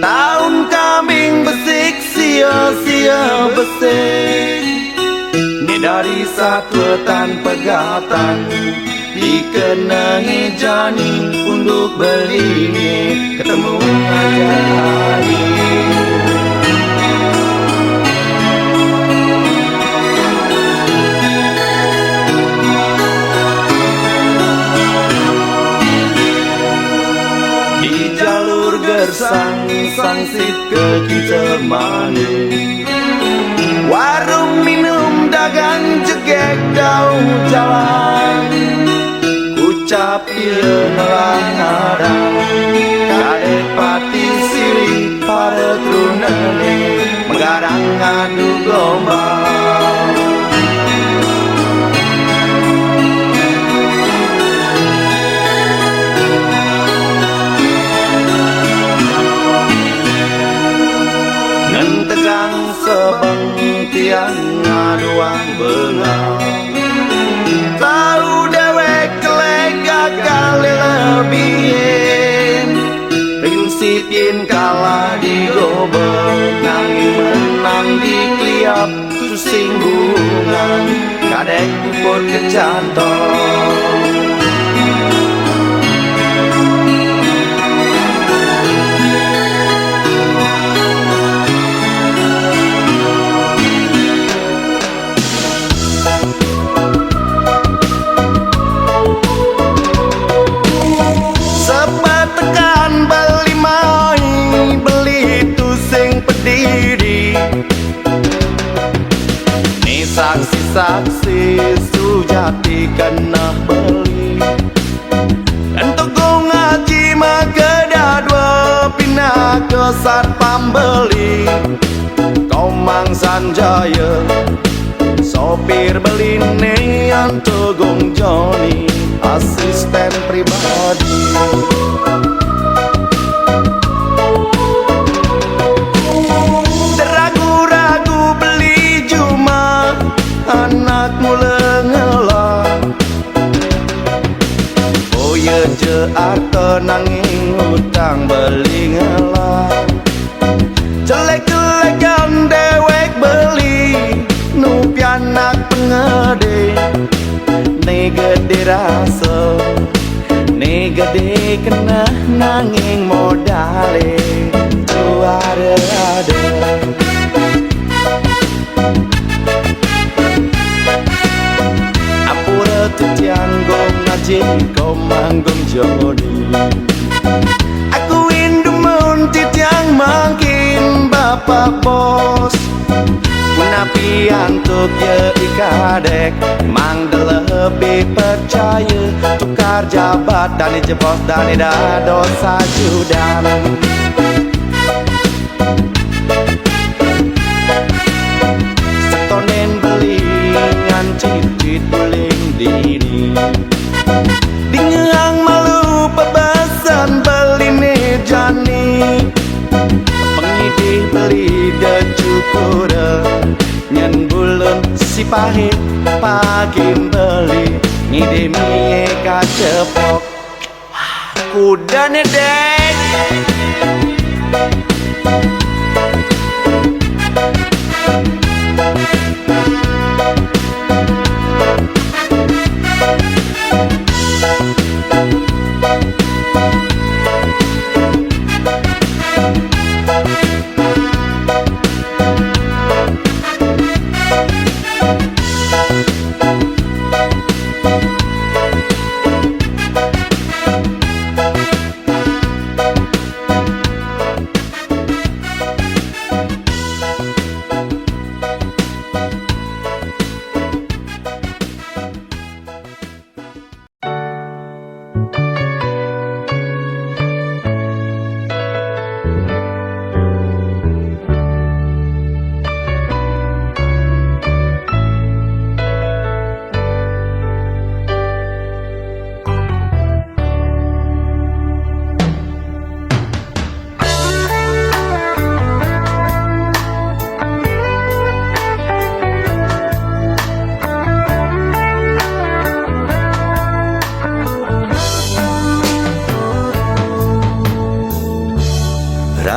Tahun kambing besik sia-sia besik. Ni dari satu tanpa gatan dikenai jani untuk beli ketemu aja hari. Di jalur gersang sangsit ke kita manis, warung minum dagang jegek daun jalan. Ucap ieu ngarang kadek pati siri pada trunane menggarang adu gombal. Ngentegang sebengtian ngaduang bengang, tahu dewek kelega kali lebihin. Prinsipin kalah di gobel, nanging menang di kliap tu singgungan, kadek puput kecantol. Ni saksi-saksi sujati kena beli, untuk ngaji mageda dua pindah ke satpam beli. Komang Sanjaya sopir beli nih Antogong Joni asisten pribadi. Anak mula ngelah, oh ya je arto nanging hutang beli ngelah. Jelek-jelekan dewek beli, nupi anak pengede. Ni gede rasa, ni gede kena nanging modale tu ada-ada. Tianggong ngaji kau manggung Joni, aku indemun titiang makin bapak bos. Menapi antuk ye ikadek, mang lebih percaya tukar jabat dan jebos dan ida dosa judan. Setonen beli ngancit buling diri, dingeang malu pebasan beli jani. Pengidih beli dan cukura, nyen bulan si pahit pagin beli ngide mie kacepok. Kuda nedek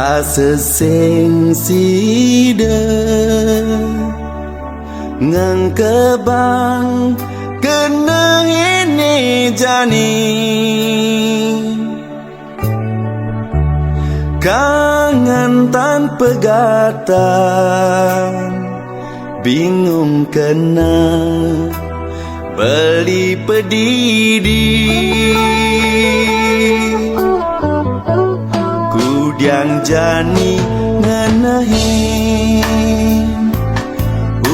rasa sing sida ngang kebang kena ini jani kangen tanpa gatan bingung kena beli pedidi kudiang jani nganahin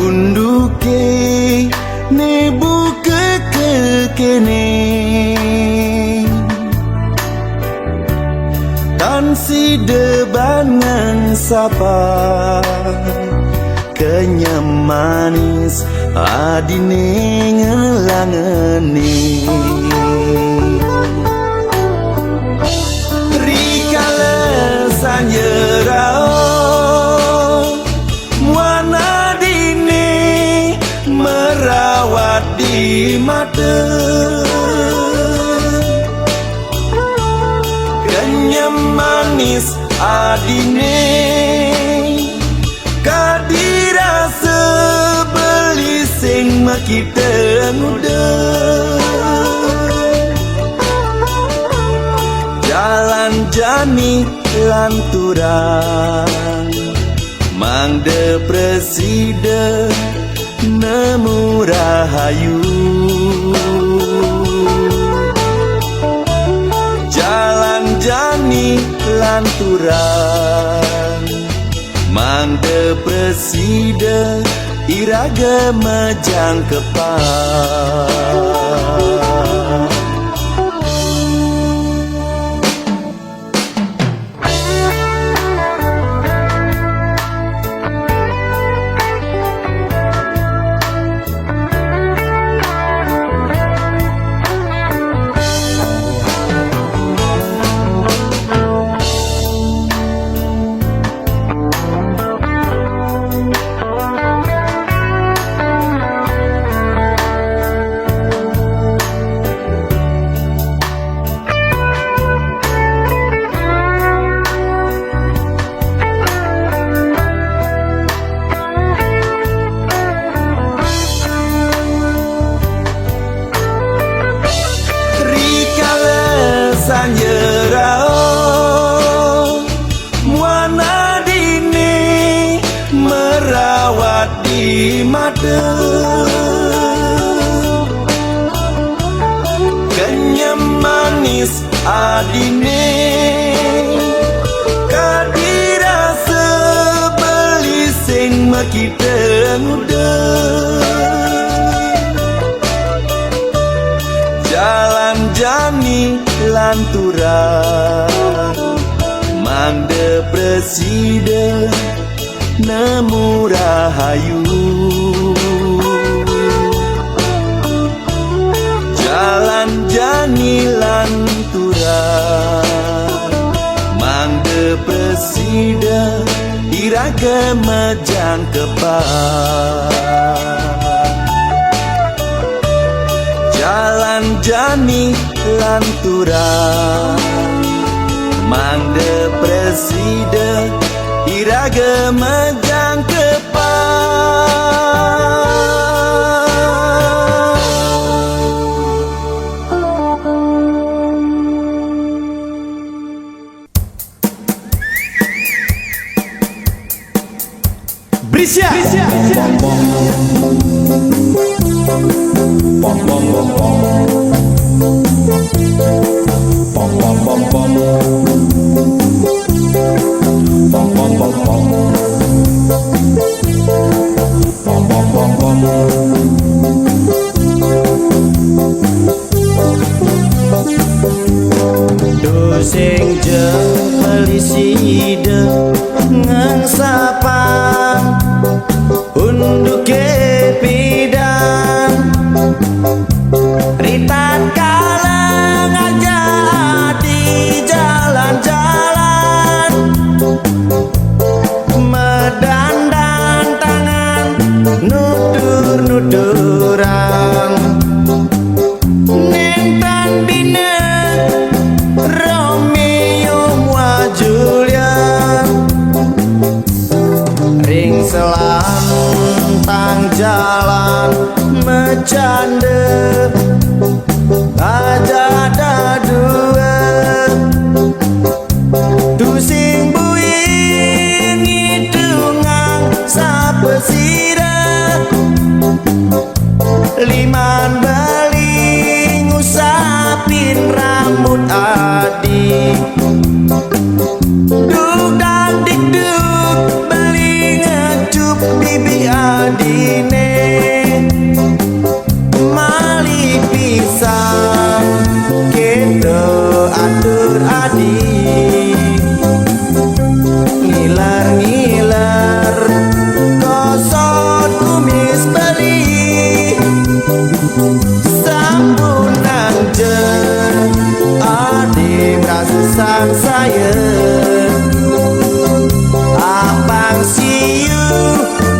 unduke ne buka kekene tan si debangan sapa kenyam manis adine ngelangeni rikala sanjerao muana dine merawat di mata kenyam manis adine kadirasa beli sing makita muda jalan jani lanturan mang depresida nemu rahayu jalan jani lanturan mang depresida iraga majang kepal sanjerao muana dini merawat di mata kenyam manis adine kadirasa beli sing makita muda jalan jani lanturan mang depresida nemu rahayu jalan jani lanturan mang depresida iraga majang kepal jalan jani lanturan mang depresida iraga majang kepal Brisya doseng jelisida ngang sapang unduk kepidan ritat kalang aja di jalan-jalan medandan tangan nudur-nuduran nentan dina Romeo wa Julian bercanda aja ada dua tusing buing hidungang sapesira liman baling ngusapin rambut adik duk dak dik duk beli ngecup bibi adine mali pisang kita atur adik ngiler-ngiler kosot kumis beli sambunan jen adik merasa sang saya abang siu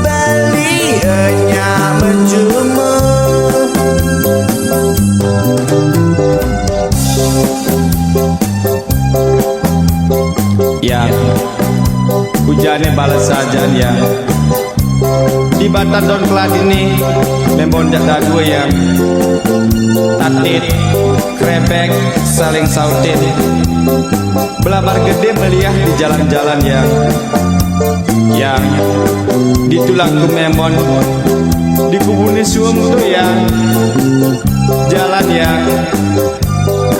beli enya mencuma ya hujannya balas saja ya di Batam Don Kelat ini membondak dua yang tatit krebek saling sautin belabar gede meliah di jalan-jalan yang di tulang kumemon di kubuni suam tuh yang jalan yang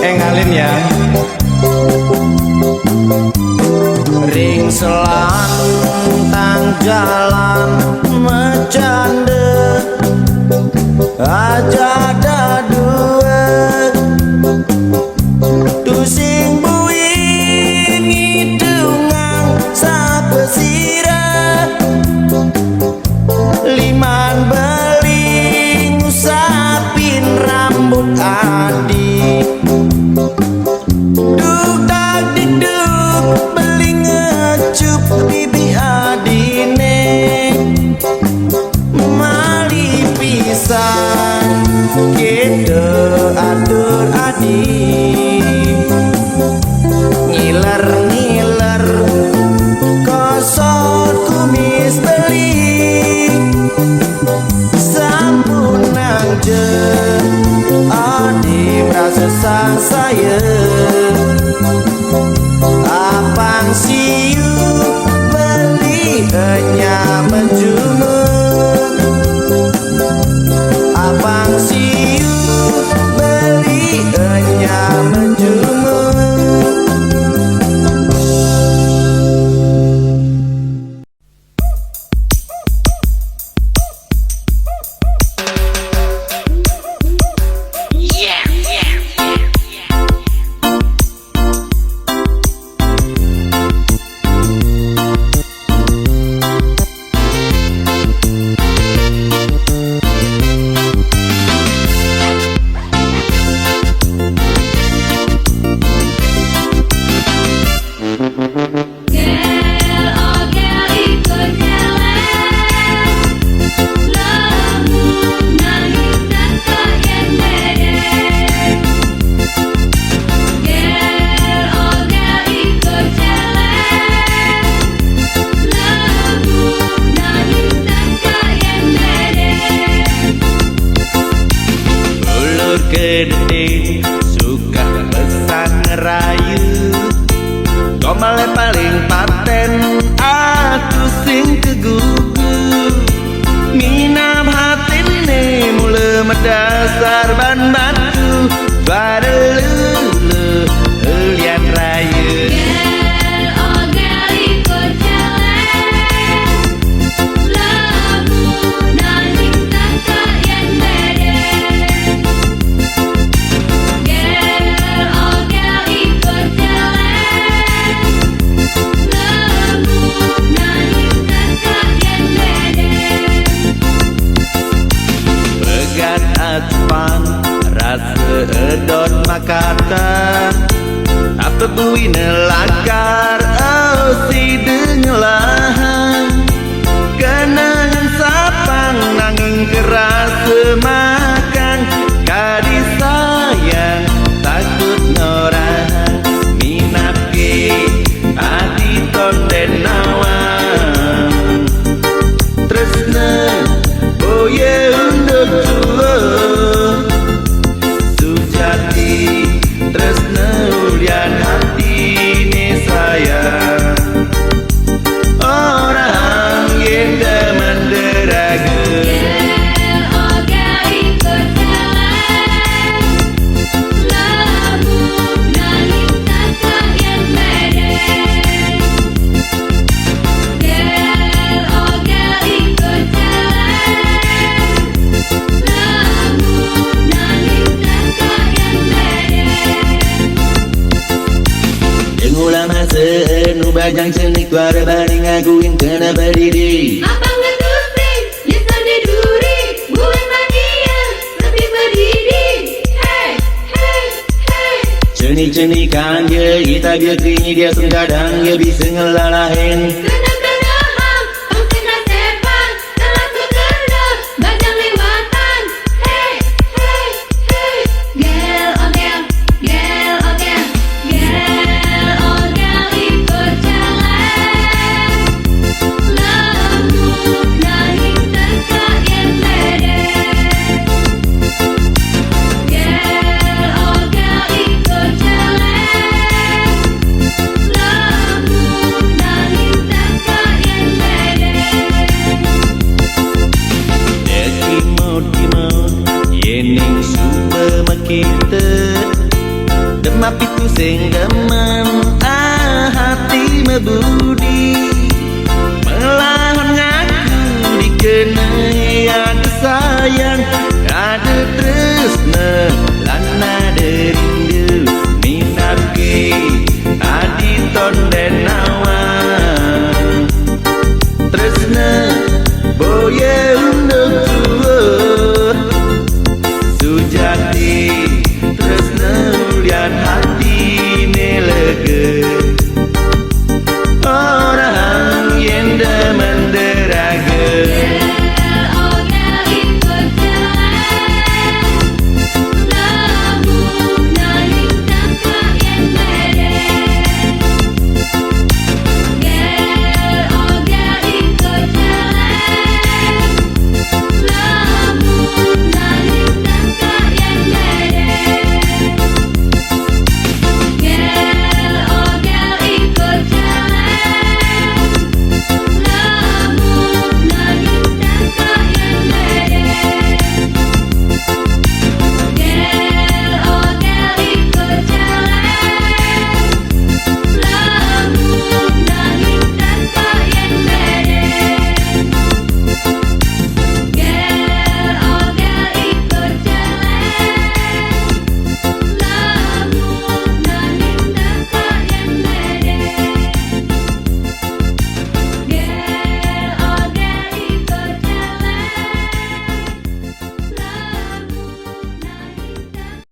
engalin ya ring selantang jalan bercanda aja ada dua tusing buing hidungang sapesira liman beling ngusapin rambut adik duk dak dik duk beli ngecup bibi adine mali pisang kita atur adik ngiler-ngiler kosot kumis beli sampunan jen adik merasa sang saya abang siu beli enya mencuma abang siu beli enya mencuma gede suka pesan ngerayu gomale paling paten aku sing kegugu minam hatine mule medasar ban batu barelulu lian rayu rasa edon makata atau kui nelakar si dengelahan kenangan sapang nanging keras semakan kadis sayang takut norahan minap ke adi tonten nawan tresna boye undur tua Nu bajang cenik suara baring aku yang kena berdiri. Abang ngetupin, nyesel di duri. Bukan mania, lebih berdiri. Hey, hey, hey. Cenik-cenikan dia, kita biar kini dia senggadang. Dia bisa ngelalahin. Kena-kenaham, ang kena sepan. Telah kekena, bajang lewatan. Hey, hey, hey. Gel, oh gel, gel, oh gel. Gel, oh gel, ikut jalan. Lamun nangis tekak yang ledek. Gel, oh gel, ikut jalan. Lamun nangis tekak yang ledek. Kimot-kimot yening supaya kita demap itu senggaman hati mebudi melawan ngaku dikenai ada sayang ada tresna lan ada rindu minake adi tonden awan tresna boye untuk tua sujati tresna ulian hati nelega orang yang demen deraga. Gel, oh gel, ikut jalan. Lamun nangis tekak yang ledek. Gel, oh gel, ikut jalan. Lamun nangis tekak yang ledek. Gel, oh gel, ikut jalan. Lamun nangis tekak yang ledek. Gel, oh gel, ikut jalan. Lamun nangis tekak yang ledek. Gel, oh gel, ikut jalan. Lamun nangis tekak yang ledek. Gel, oh gel, ikut jalan. Lamun nangis tekak.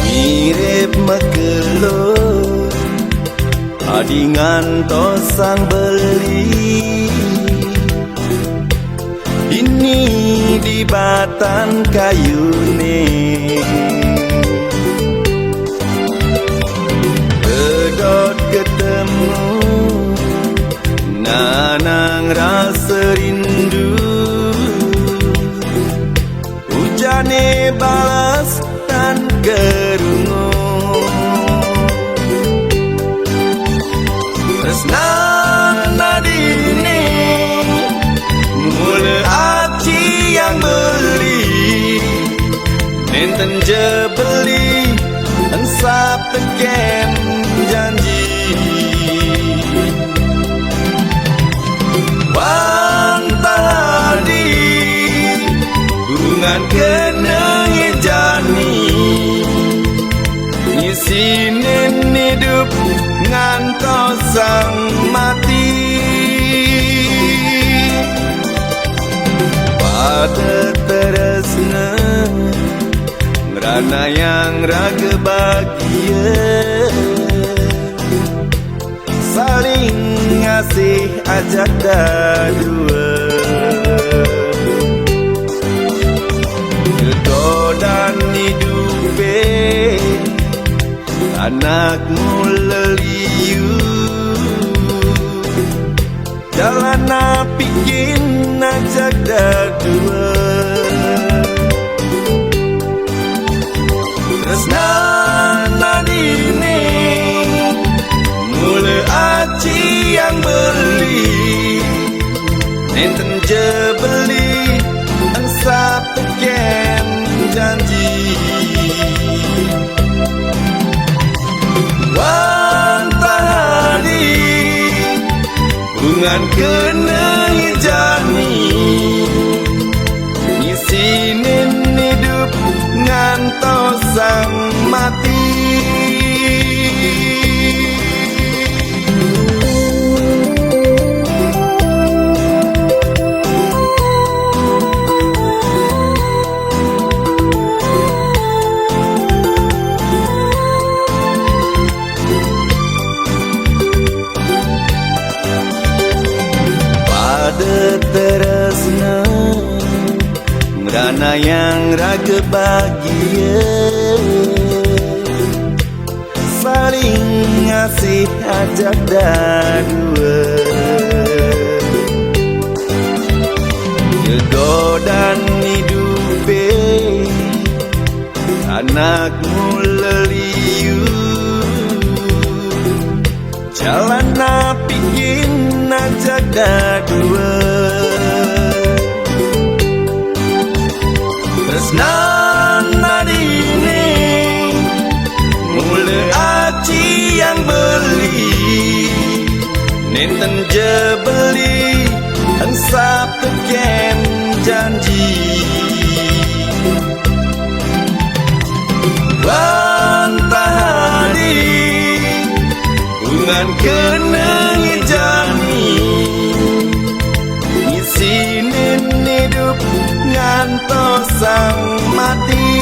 Mirip mekelo adingan tosang beli ini di batan kayune kedot ketemu nanang rasa rindu hujane balas tan kerungu tresnan nadine mula aci yang beli nenten je beli ansap peken janji wantahadi bungan kena jani ngisinin hidup ngantos sang mati pada teresna merana yang raga bahagia saling ngasih ajak dua kedodan hidupe anakmu leliu jalan bikin ajak dua tresna nadine mula aci yang beli nenten je beli ansap peken janji Mana yang raga bahagia, saling ngasih ajak dua. Gegodan hidupe anakmu leliu, jalan bikin ajak dua. Tresnan nadine mula aci yang beli, nenten je beli ansap teken janji. Bantahadi bungan kenang jani, ngisinin hidup ngantos sang mati.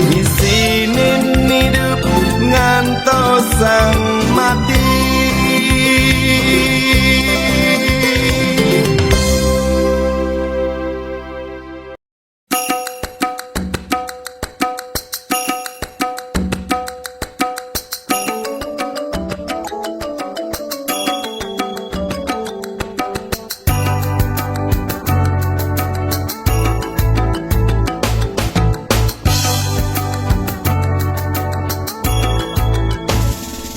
Ngisinin hidup ngantos sang mati.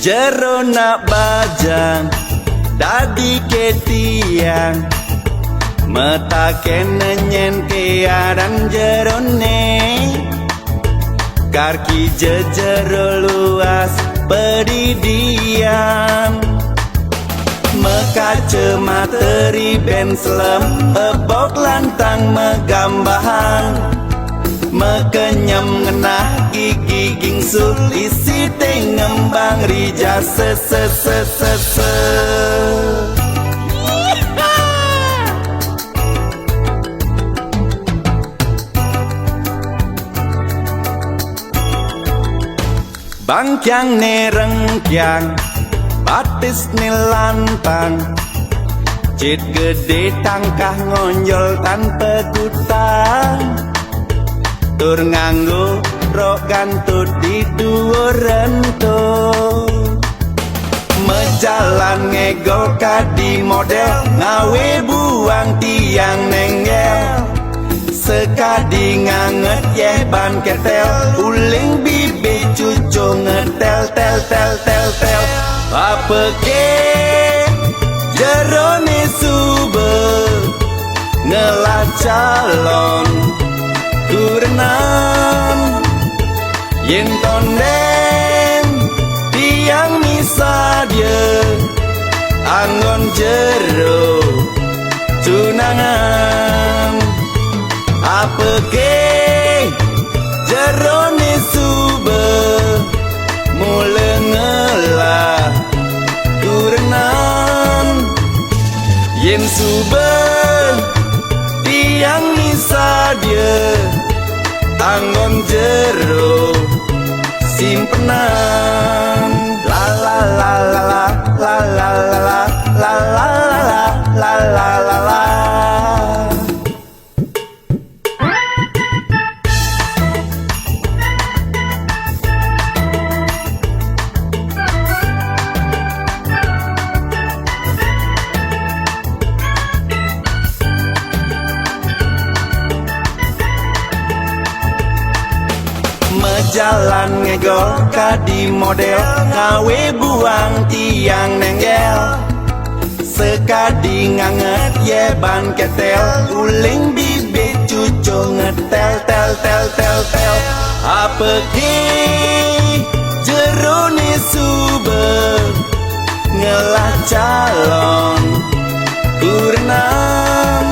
Jero nak bajang dadi ketiang, metaken nenyen kearan jerone, karki jejero luas pedidian. Mekace materi benslem ebok lantang megambahan, mekenyam ngenah gigi gingsul isi ngembang rija se. Bangkyang nerengkyang batis nilantang, cit gede tangkah ngonjol tanpa kutang, tur nganggo rok gantut di dhuwur rento. Mejalan ngegol kadi model ngawe buang tiang nenggel, sekadi nganget yeh ban ketel, uling bibi cucu ngetel tel tel tel tel. Apa ke jerone sube ngelah calon kurenan, yen tonden tiang misa dia anggon jero tunangan. Apa ke jerone sube mula ngelah kurenan, yen sube tiang misa dia anggon jero simpenan. La la la la la la la la la la la la la la. Jalan ngegol kadi model ngawe buang tiang nenggel, sekadi nganget yeban ketel, uling bibi cucu ngetel tel tel tel tel. Apa ki jerone sube ngelah calon kurenan,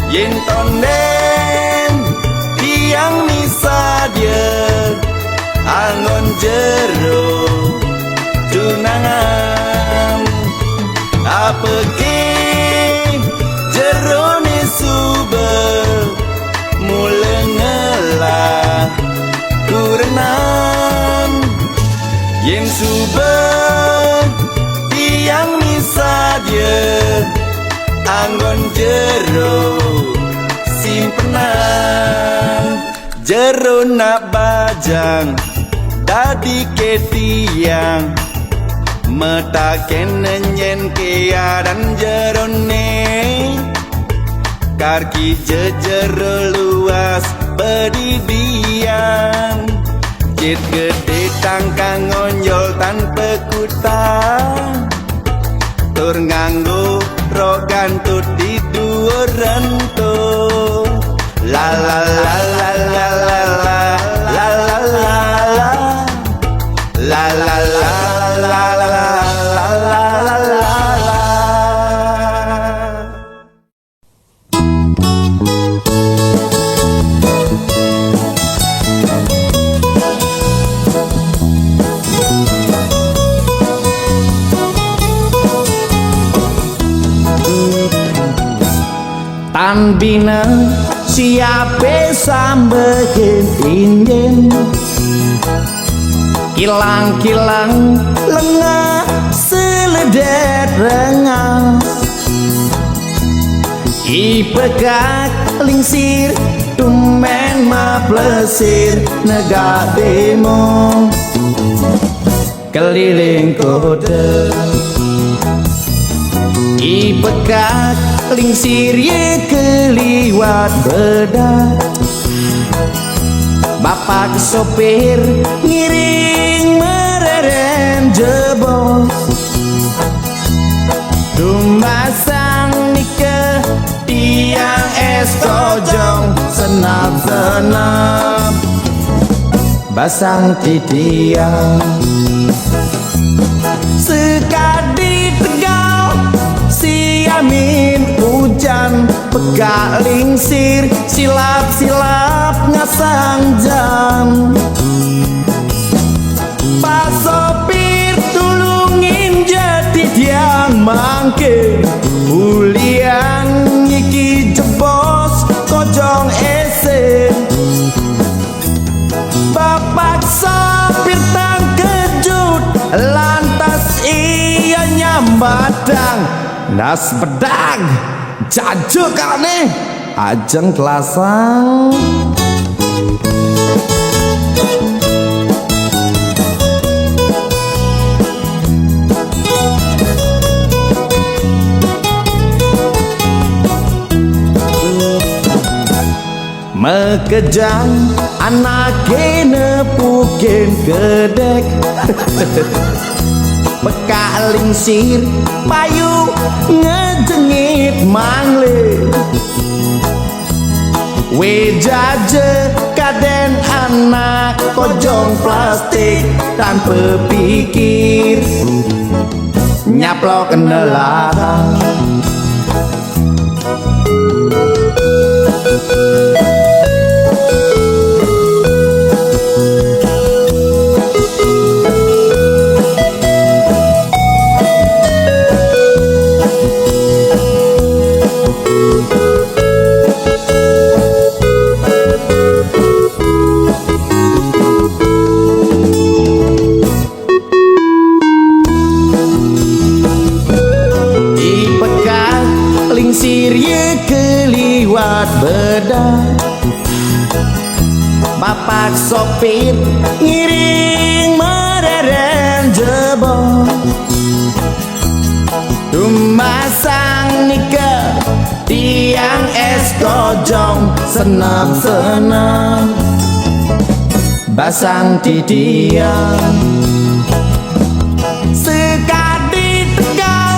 yen tonden tiang misa dia anggon jero tunangan. Apa ki jerone sube mula ngelah kurenan, yen sube tiang misa dia anggon jero simpenan jero nak bajang dadi ketiang metaken nyen keadan jerone karki jejero luas bedidian jit gede tangkang onjol tanpa kutang tur nganggo rogan tut di dhuwur rento la la la la la la la la la la la la la la la la. Tan bina siape sambehin injen kilang-kilang lengah seledet rengas ipekak lingsir tumen ma plesir negak demo keliling kota ipekak lingsir ye keliwat bedak bapak sopir ngiring mereren jebos tumbasang nike tiang es kojong senap-senap basang titiang sekadi tegal si amin hujan pegak lingsir silap-silap ngasang jam Pak sopir tulungin jadi tiang mangke bulian iki jebos kojong ese bapak sopir tang kejut lantas iya nyambadang nas pedang jajuk kane ajeng kelasang mekejang anake nepukin gedek pekak lingsir payu ngejengit mangle wejaje kaden anak kojong plastik tanpa pikir nyaplok kendelarang bedak bapak sopir ngiring mereren jebol tumbasang nike tiang es kojong senam-senam basang titiang sekadi tegal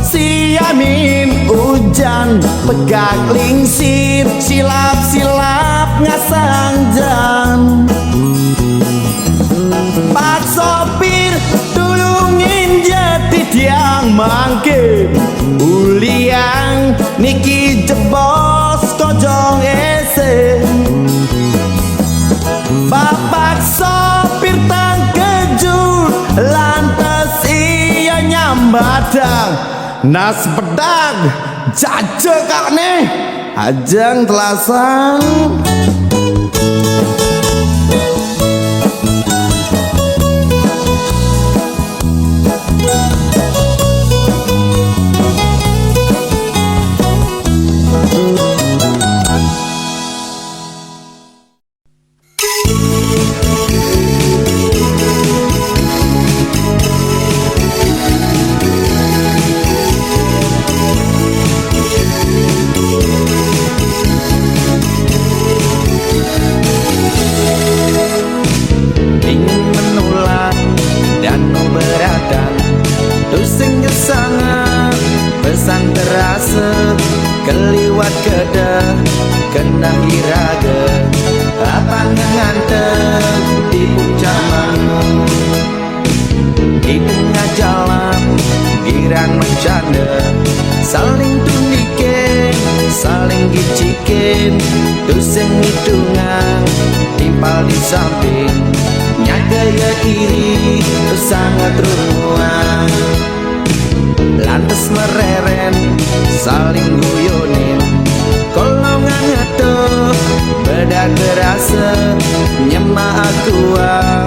si amin hujan pegak lingsir silap-silap ngasang jam Pak sopir tulungin jati tiang mangke uliang niki jebos kojong ese bapak sopir tang kejut lantas iya nyambadang nas pedang jajak kane ajeng telasang kena iraga apa nganteng di puncak Mangun. Di tengah jalan giran bercanda, saling tundikin, saling gicikin, tuseng hitungan timpal di samping, nyagaya kiri sangat rumuan. Lantas mereren saling guyonin, kolongan atuh beda kerasa, nyemak aqua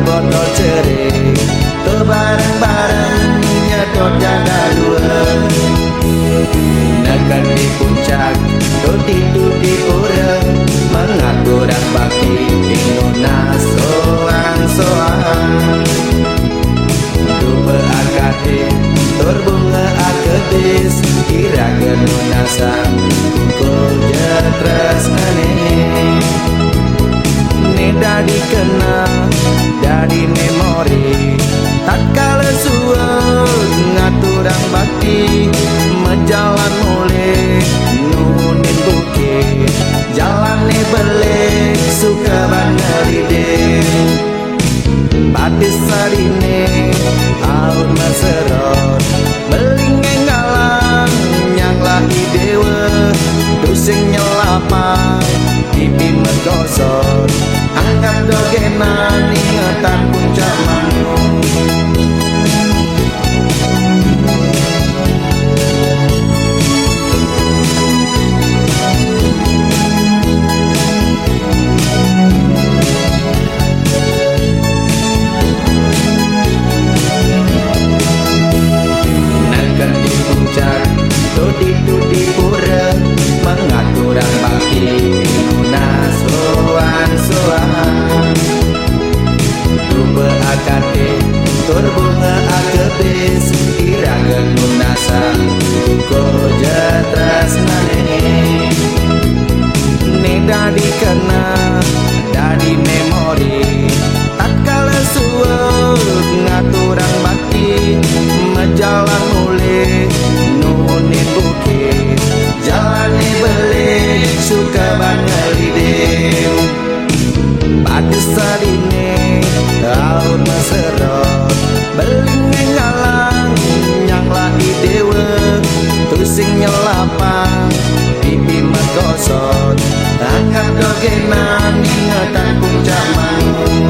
botol cerik, tuh bareng-bareng nyedot janda dua. Nekan di puncak, tuh tidur di urang, mengatur dan bakti inuna soang-soang. Dupe akade, tur bunga akedis, kira genunasan, kukul jetras aneh. Neda dikenal dari memori, tak kala suun ngaturang bakti, menjalan mulai nunin bukit, jalan belik suka banget batis sarine aun maserot, belingeng galang yang lagi dewa, dusing nyelapai pipi mergosot, angkat dogenan ingatan puncak Mangun. Nekan di puncak, tudi pura, mengaturang bakti inuna soan-soan. Dupe akade, tur bunga akebis, kira genunasan, kuko jetras naneh. Neda dikena dari memori, tak kala suut ngaturang bakti, menjalan mulai nunin bukit, jalani belik suka banget batis sarine aun maserot, belingeng galang yang lagi dewa, tusing nyelapang pipi mergosot, angkat dogenan ingatan puncak Mangun.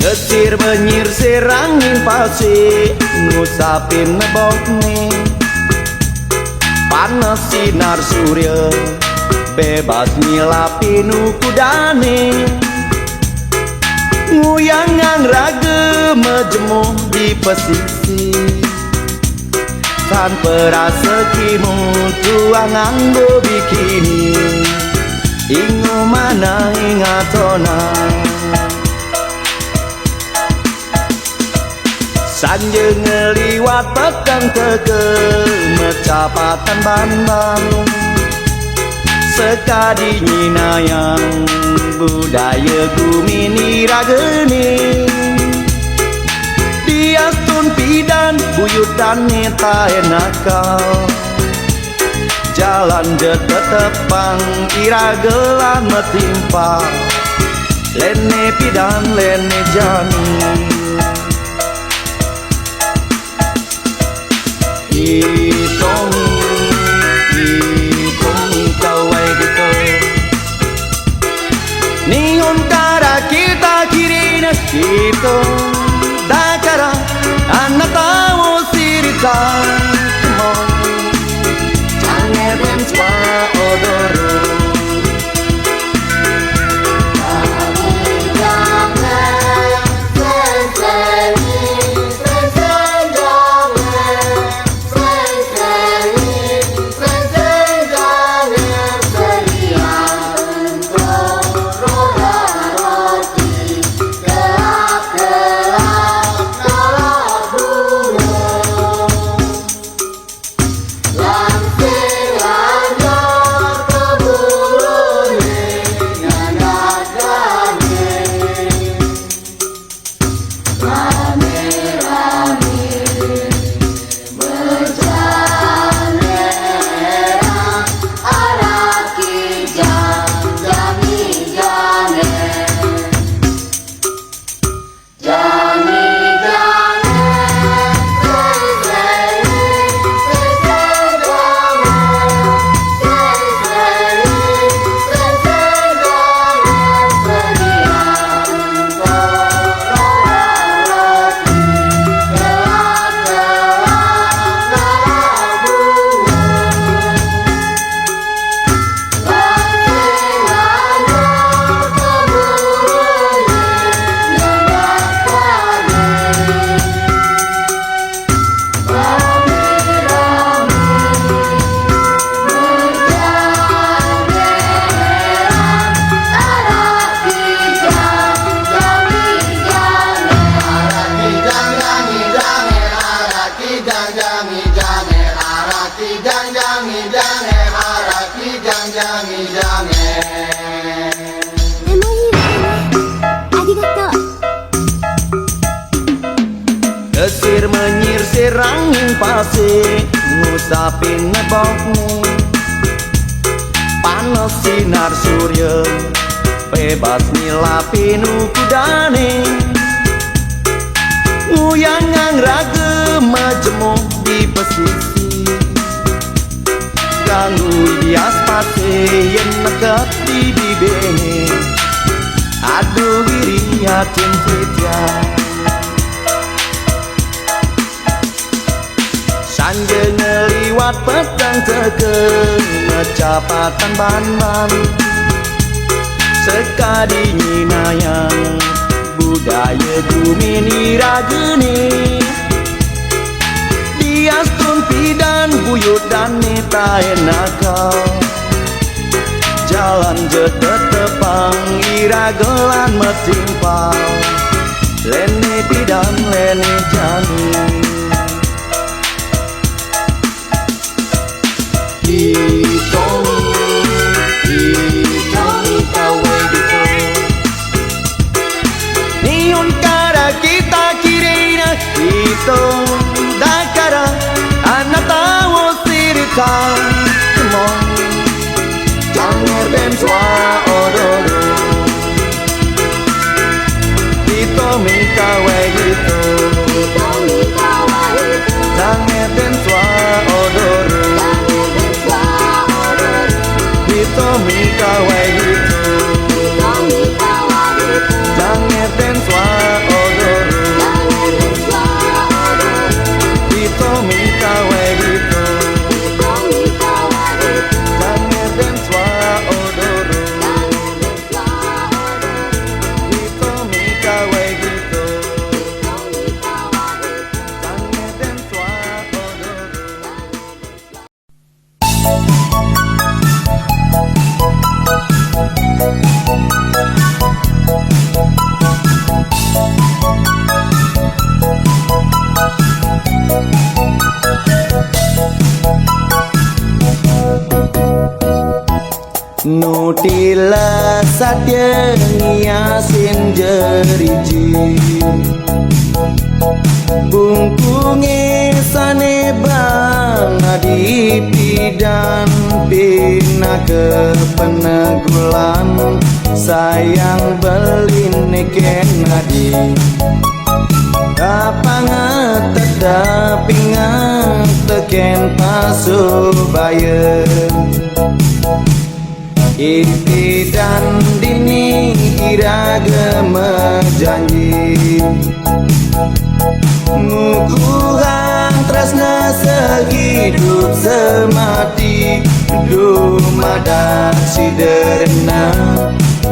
Getir benyir sirangin palsi, ngusapin nebokne, panas sinar surya, bebas nyilapin ukudane. Nguyang raga mejemuh di pesisir, tanpa rasa kimu tuang anggo bikini, ingu mana ingatona. Sanje ngeliwat petang tegel mecapatan Bandang, sekadi nyinayang budaya gumini rageni. Diastun pidan buyutan neta enakal, jalan jetetepang iragelan metimpa, lene pidan lene jani. Itong kawai gitu, pasir ngusapin nebokmu. Panas sinar surya bebas ngilapin ukudane. Nguyangang raga majemuk di pesisir, ganggu hias pate yang nekat di bibir. Aduh iri yakin setia sanja ngeliwat petang tegeng ngecapatan ban-ban. Sekadi nyinayang budaya gumini rageni. Dias tumpi dan buyut dan nita enakau. Jalan jetetepang iragelan metimpau. Leni pidan leni jani. Hitongi kawe gitu. Niun kara kita kirina hitung dakara anatawo sirika. Come on, jangan ben swa odoro. Hitongi kawe gitu. Jangan ben swa odoro. Hitomi kawe hito, jangan den swa odoro. Hitomi kawe hito, jangan den swa odoro. Hitomi kawe hito, jangan den swa odoro. Nutila satya ngiasin jeriji, bungkunge sane bang adipi dan pina ke penegulan. Sayang belin ken adi kapangat tedapingat teken pasubaya. Ipi dan dini iraga mejanji, ngukuhan tresna sehidup semati. Dumadak siderna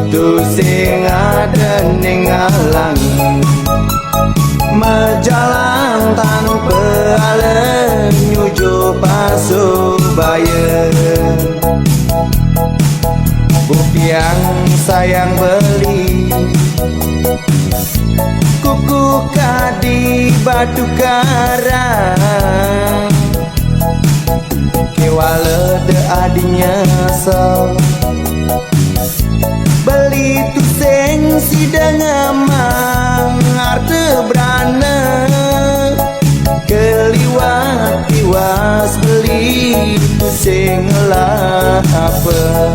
tu sing ada ning alangi. Mejalan tanpa alen nyujo pasubaya. Bukti yang sayang beli kuku kadi batu karang. Kewala de adinya so beli tu seng sidang amang arte berana. Keliwat tiwas beli tu seng lah apa.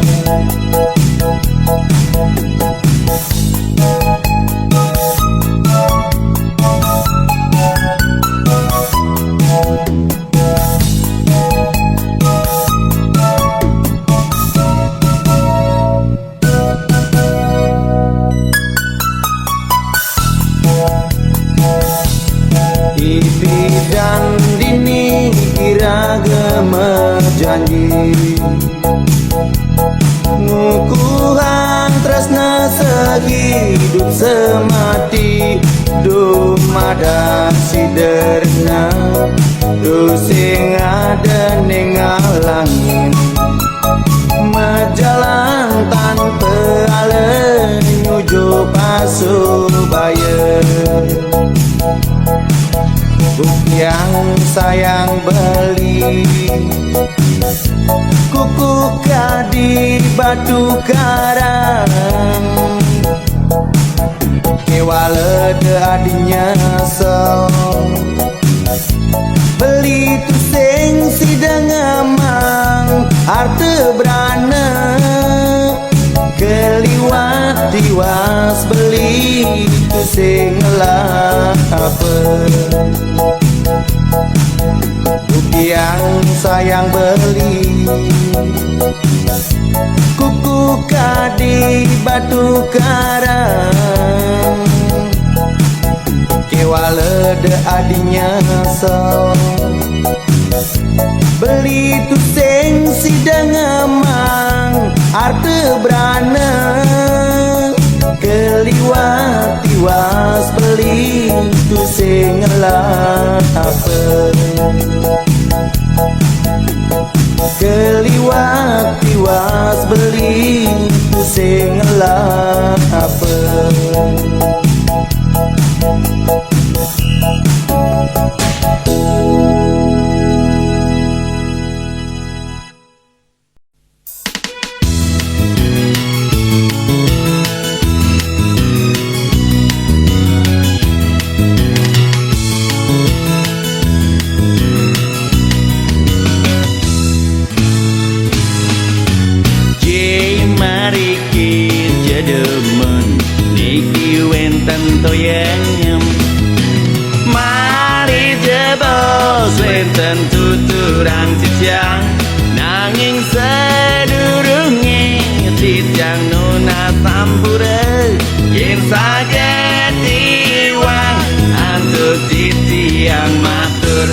Ipi dan dini iraga mejanji, ngukuhan tresna sehidup semati. Dumada siderna tu sing ada ning alangin. Mejalan tanpa alen nyujo pasubaya. Bukti yang sayang beli kuku kadi batu karang. Kewala de adinya so Beli tu sing sidang amang arte berana keliwat tiwas beli tu sing lah apa yang sayang beli kuku kadi batu karang kewala de adinya so beli tu seng sidang amang arte berana keliwat tiwas beli tu seng lah apa keliwat tiwas beli tu sing lah apa Wenten tuturan titiang nanging sedurunge titiang nuna sampure yen saged iwang antuk titiang matur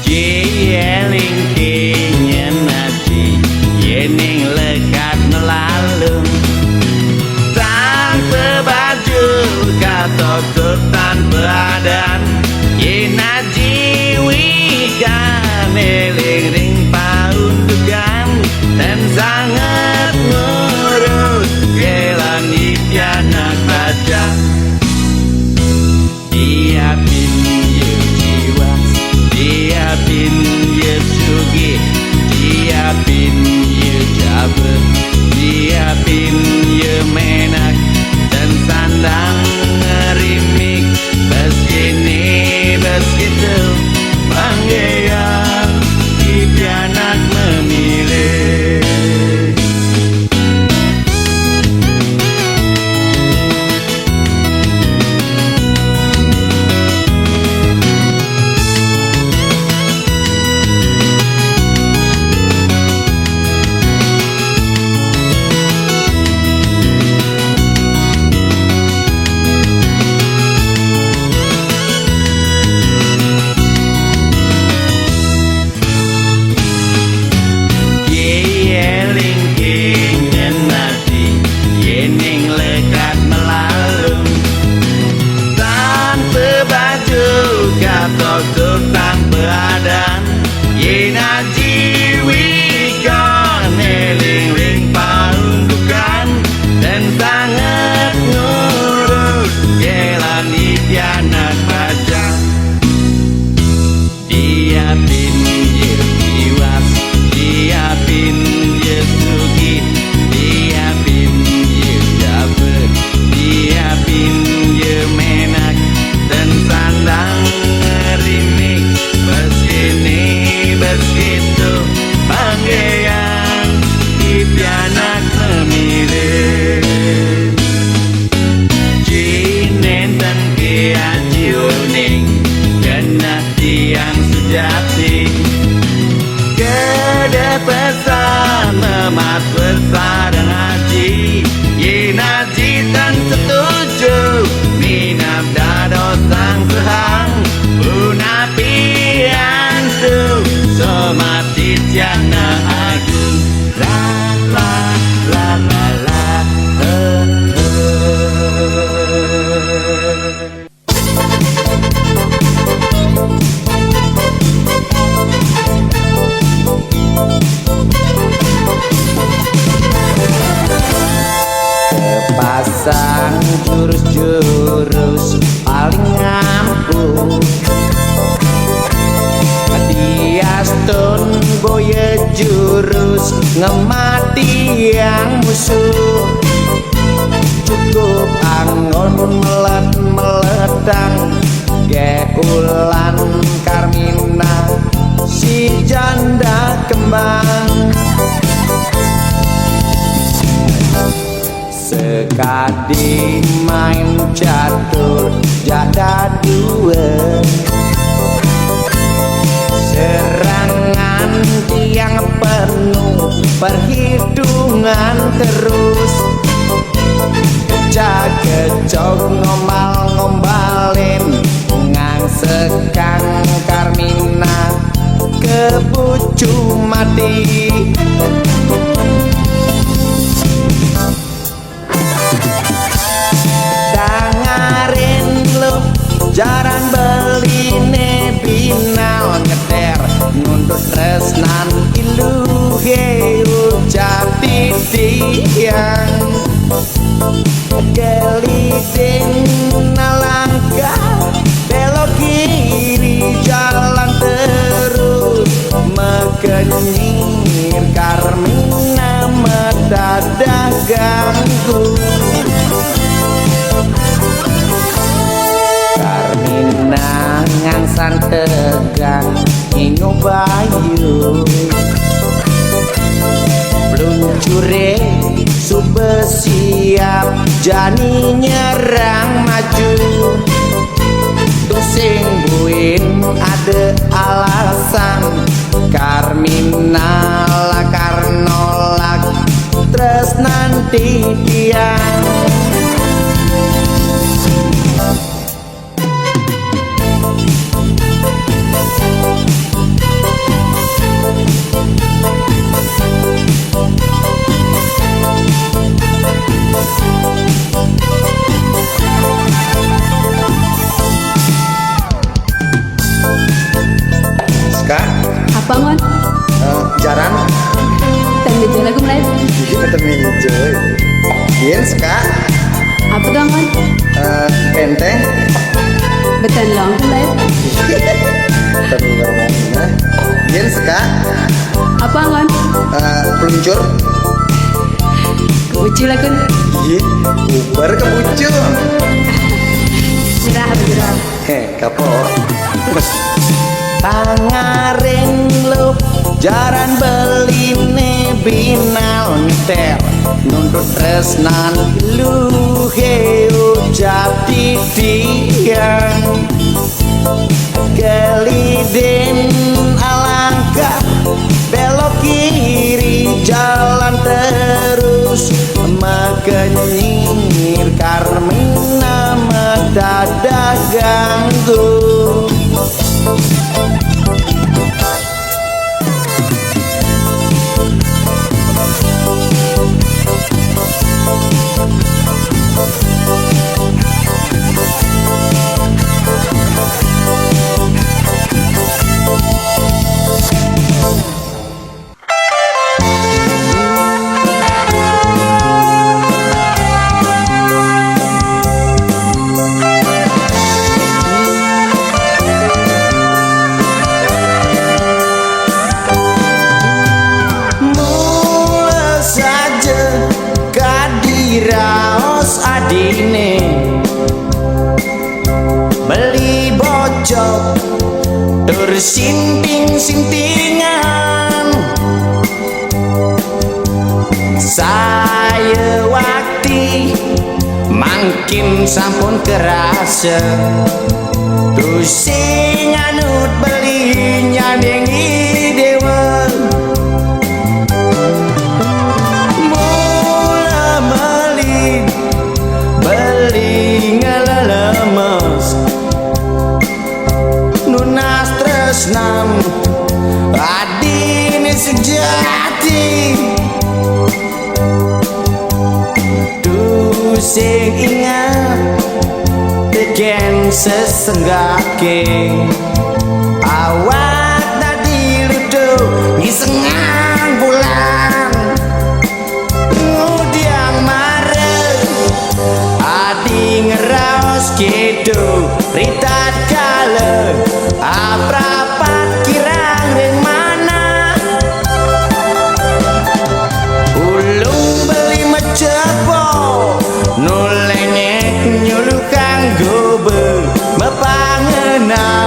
jeling kinyen ati yening lekat melalung tanpa baju katok tanpa adan Yena jiwikan eling paundukan dan sangat ngurus kelan ipianak baca diapin ye jiwa diapin ye sugi diapin ye jaber diapin ye menak dan sandang ngerimik beskini beskitu panggilan ipianak memilih pasang jurus-jurus paling ampuh diastun boye jurus ngemati yang musuh cukup angon melet-meletang Ulan Karmina si janda kembang. Sekadi main catur jada dua, serangan tiang penuh perhitungan terus. Kecak-kecok ngombal-ngombalin ngangsekang Karmina kepucu mati. Dangarin lu jaran beline binal ngeder nuntut tresnan iluhe ucap titiang. Geliding nalangkah belok kiri jalan terus, mekenyir Karmina mendadak ganggu. Karmina ngangsan tegang ingu bayu, peluncure sube siap jani nyerang maju. Tusing buin ada alasan Karmina lakar nolak tresnan tiang. Kak, Apa ngon? jaran Tanda jalan aku mulai. ketemu joy. Yen Kak, Apa tuh ngon? enteng Betul long mulai. ketemu ngomongnya. Yen Kak, Apa ngon? peluncur. Kebucil aku. Iya, ubar kebucu. Jerah. Kapok. Tangaring lu jaran beline binal ngeter nuntut tresnan luhe ucap titiang. Gelidin alangkah belok kiri jalan terus, mekenyir Karmina mendadak ganggu. Raos adine beli bocok tur sinting-sintingan. Saya waktu mangkin sampun kerasa terus sing anut beli nyandengi dewa. Beli ngelelemes nunas tresnam adine sejati. Sing ingat bikin sesenggake awak tadi ludo ngisengang bulan ngudiang marah adi ngeraos gitu ritat kale aprapat kirang ring mana ulung beli mejepo nulenyek nyuluh kanggo be mepangena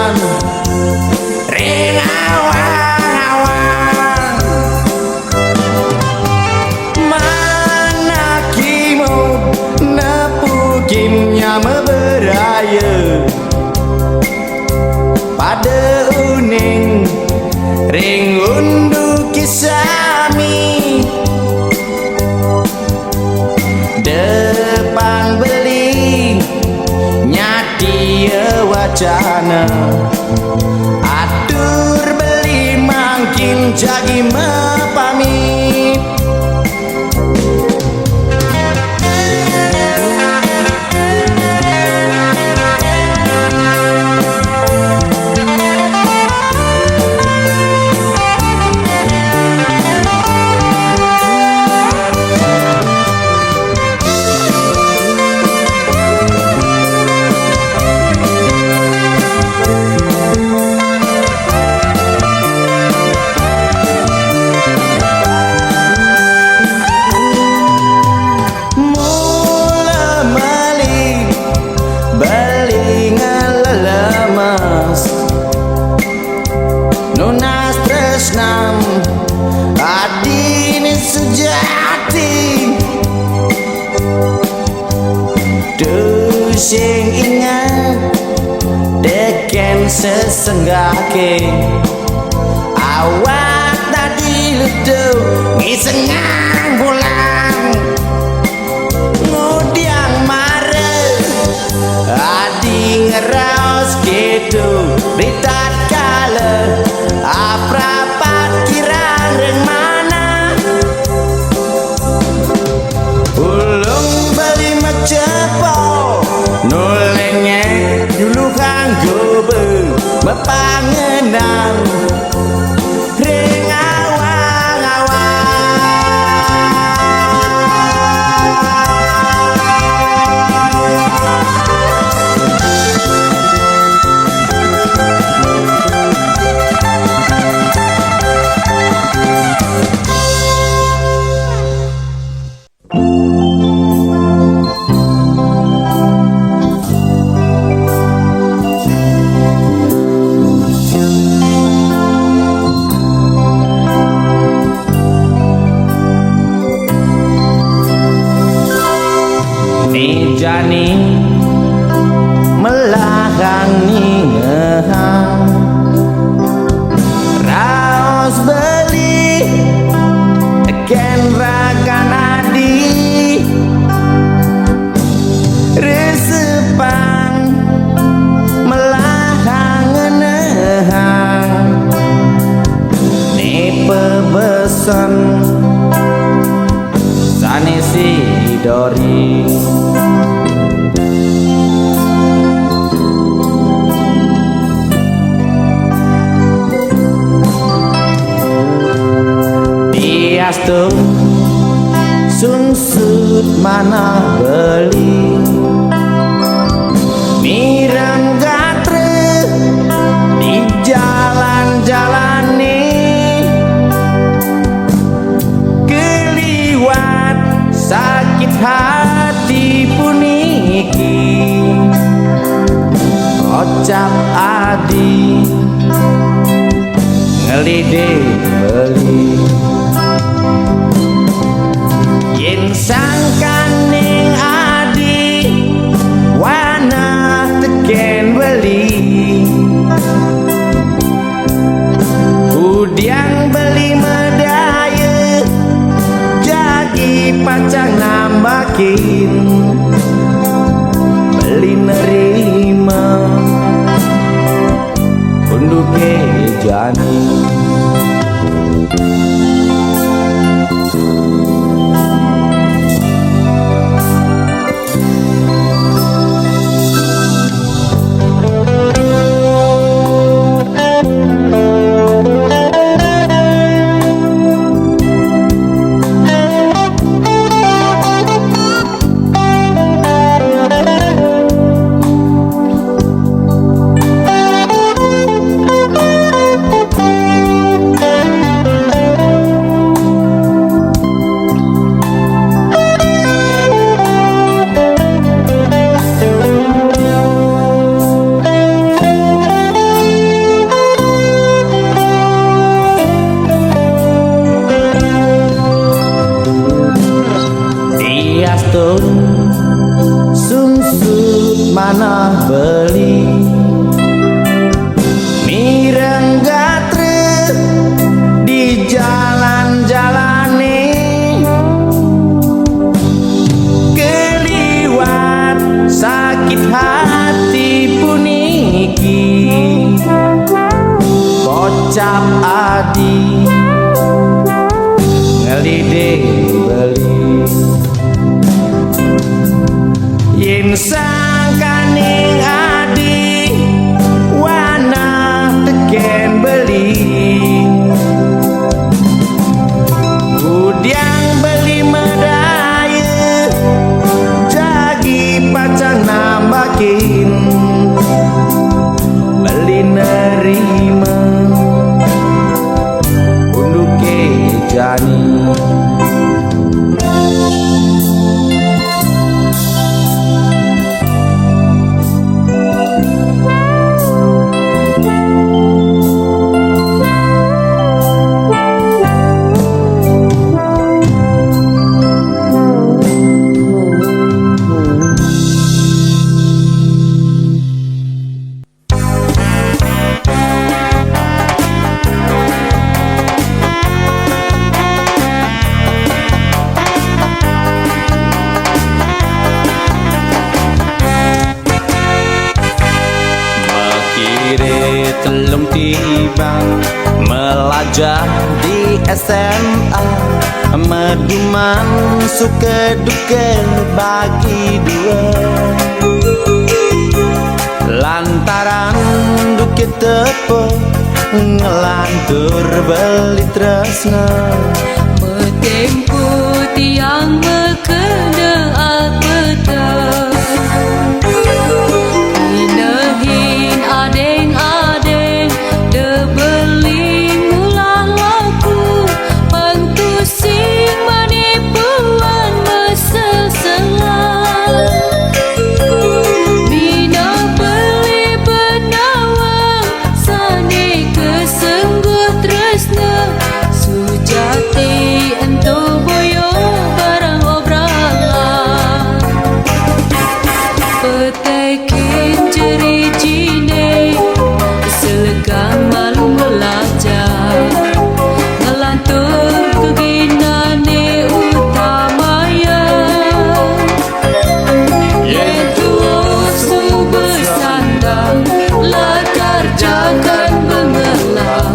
medaya pada uning ring undu kisami depan beli nyati wacana atur beli mangkin jagi mepamit Nunas tresnam adine sejati Dusing ingat deken sesenggake awak tadi ludu ngisengang bulan ngudiang mare adi ngeraos gitu ritat kale aprapat kirang reng mana ulung beli mecepo nulengnya dulu kanggo be mepangenan ring jani melahangi ngehang raos beli ken rakan adi resepang melahang ngehang ni pebesan sanesi dori Diastu sungsut mana beli mirang gatre di jalan-jalan nih keliwat sakit hati puniki ocap adi ngelide beli yen sangkan ning adi wana teken beli udiang beli medaya jagi pacang nambakin beli nerima unduke jani mana beli mireng gatre di jalan-jalan keliwat sakit hati puniki kocap adi ngelide beli yen sangkaning adi wana teken beli udiang beli medaya jagi pacar nambakin beli nerima unduke jani telung tibang melajah di SMA meduman suka duka bagi dua lantaran duka tepo ngelantur beli tresna metempo tiang mekena apeta inahin adeng-adeng debeling ulah laku pangtusing manipuan mesel-selang bina beli benawang sani kesengguh tresna sujati ento boyo barang obralan petekin jeri-jine selegang malu belajar ngelantur keginane utamaya yen tuosu bersandang latar jangan mengelah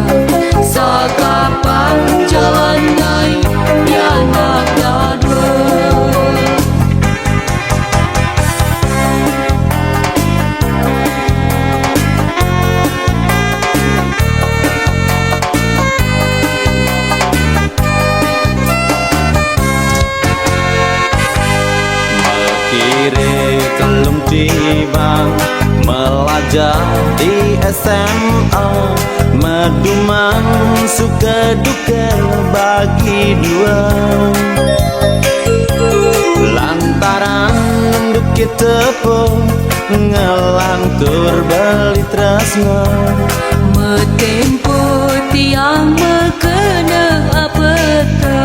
sakapan jalan naik yanak dadwa kiri telung tibang melajah di SMA meduman suka duka bagi dua lantaran duka tepo ngelantur beli tresna metempo tiang mekena apeta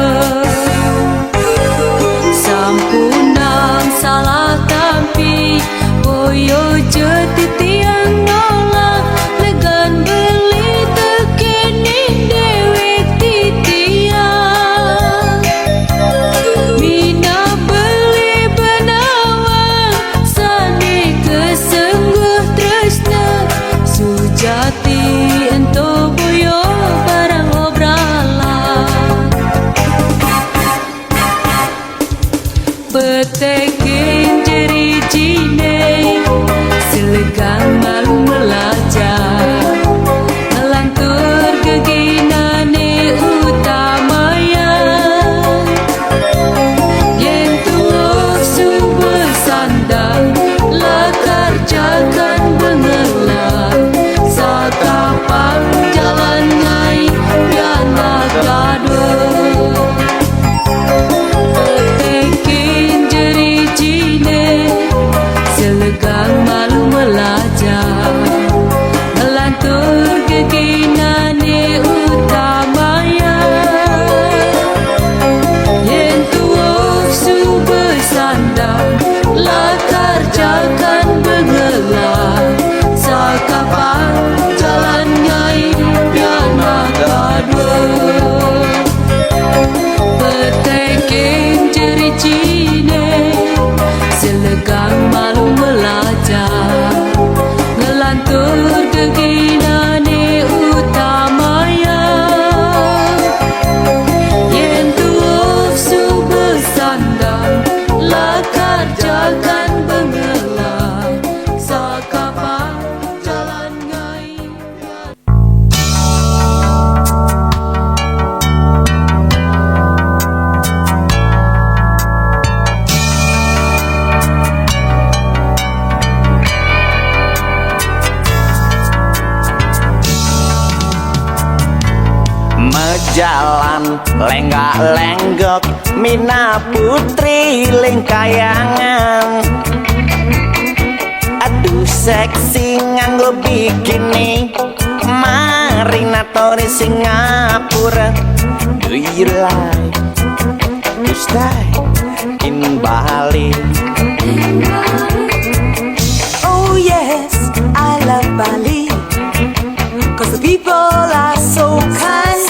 sampunang salah tampi boyo jeti tiang nolak legan beli tekening dewek titiang mina beli benawang sani kesengguh tresna sujati ento boyo barang obralan petekin jeri-jine selegang malu belajar ngelantur keginane utamaya yen tuosu bersandang latar jangan bengelah sakapan jalan ngai yanak gadwa petekin jeri-jine selegang malu belajar ngelantur keginane utamaya yen tuosu bersandang latar jangan bengelah Mejalan lenggak-lenggok Mina putri lengkayangan. Aduh seksi nganggo bikini Marina Tori Singapura. Do you like to stay in Bali? Oh yes, I love Bali, 'cause the people are so kind,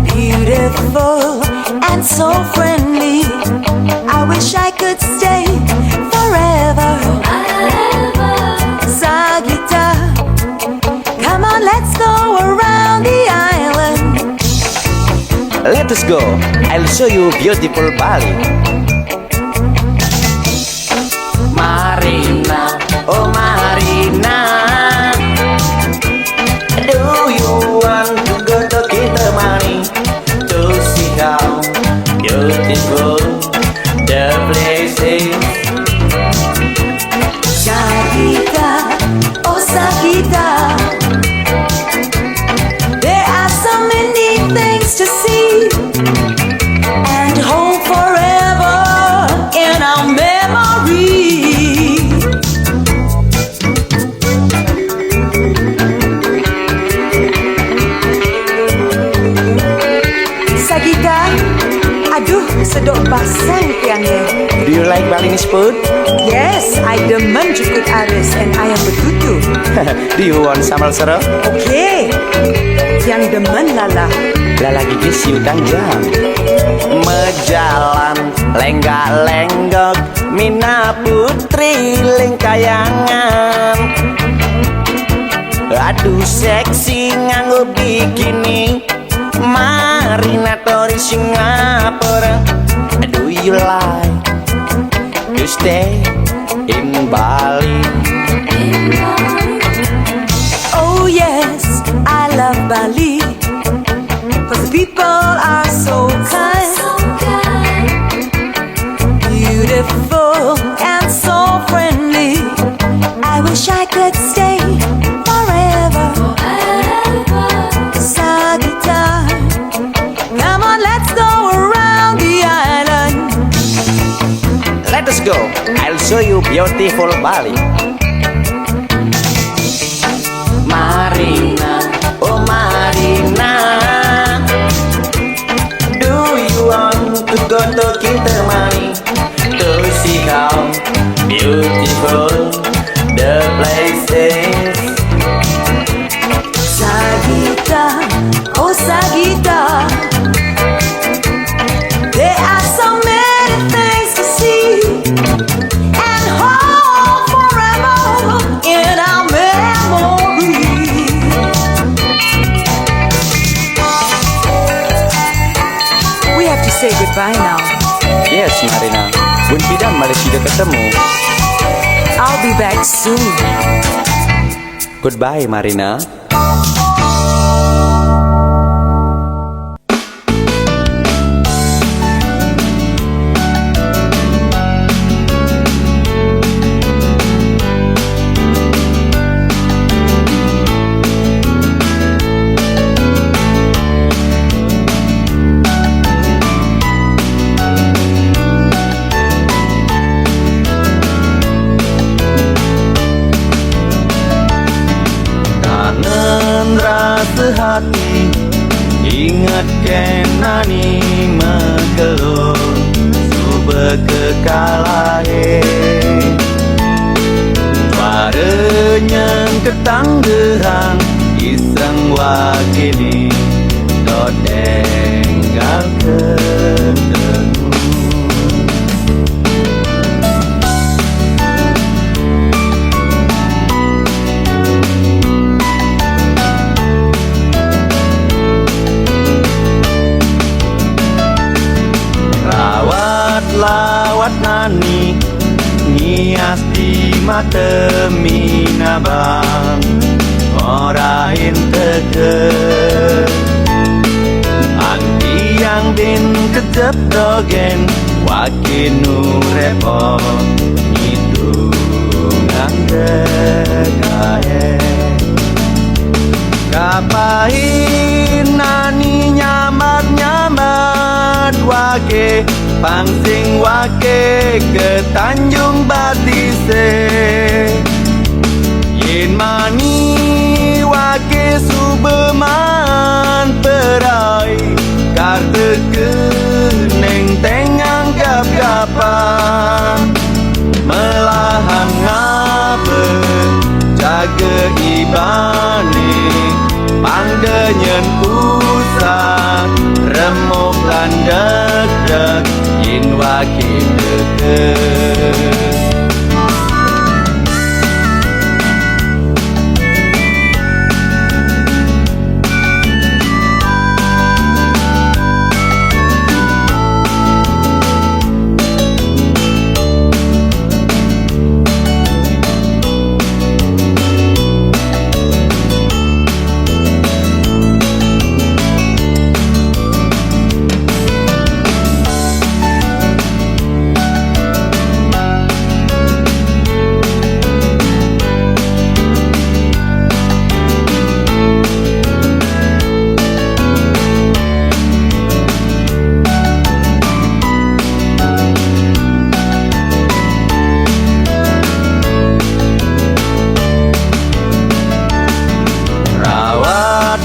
beautiful and so friendly. I wish I could stay forever. Sagita, come on, let's go around the island. Let us go, I'll show you beautiful Bali. Marina, oh Marina, do you want to go to Kintamani to see how beautiful the place is? Sagita, oh Sagita, there are so many things to see and hold forever in our memory. Sagita, aduh sedok basah tiangnya. Do you like Balinese food? Yes, I demen jukut aris and ayam betutu. Do you want sambal serap? Okay, yang demen lala. Lala gigi siu tanjang. Mejalan lenggak-lenggok Mina putri lengkayangan. Aduh seksi nganggo bikini Marina Tori Singapura. Do you like to stay in Bali? Oh yes, I love Bali, 'cause the people are so kind, beautiful and so friendly. I wish I could stay forever. Sagita, come on, let's go around the island. Let us go, I'll show you beautiful Bali. Marina, oh Marina, do you want to go to Kintamani to see how beautiful the place is? Sagita, oh Sagita, there are so many things to see and hold forever in our memory. We have to say goodbye now. Yes Marina, bun tidak malah sudah ketemu. I'll be back soon. Goodbye Marina. Hati ingat kenani megelur Suba kekalahe Suaranya ketanggehan Iseng wakini Kau tinggal ketemu Lawat nani Nias di mata minabang Orain teger Anti yang bin kejep dogen Wakinu repot Itu ngangge kaya Kapahin ke Tanjung Batise. Yen mani wake subeman perai karte ke neng tengang gap-gapan melahang ngabe jaga ibane pangdenyen pusat remuk lan deg-deg yen wake deket.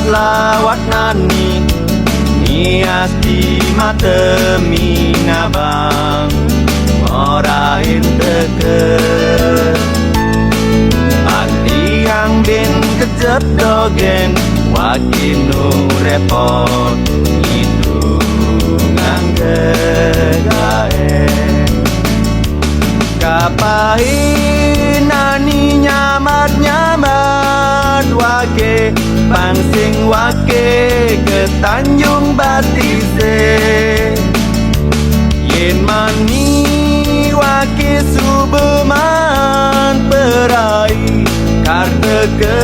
Lawat nani nias di mata minabang morain deket ati yang bin kejep dogen wakinu repot itu ngangge gae kapain nani nyamat wake pangsing wake ke Tanjung Batise. Yen mani wake subeman perai karte ke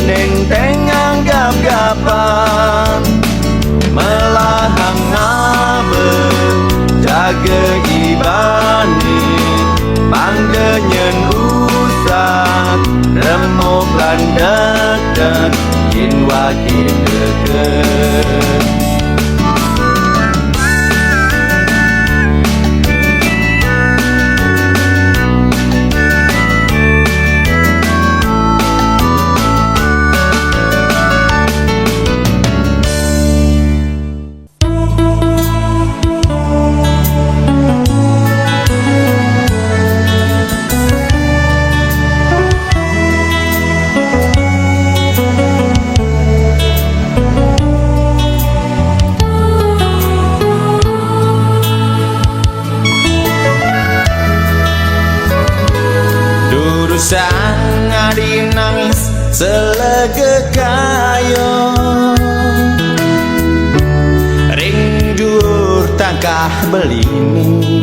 neng tengang gap-gapan melahang ngabe jaga ibane pangdenyen usah remuk lan deg-deg yen wake deket. Sang adi nangis selege kayo ring dhuwur tangkah belini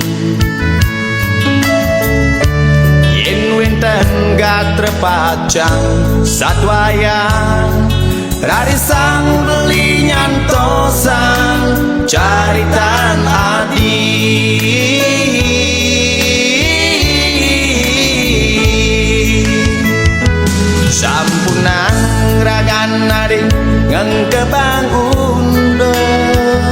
yen winten gatrepacang satwayang rarisang beli nyantosan caritan adi sampunang ragan nari ngengkebang undang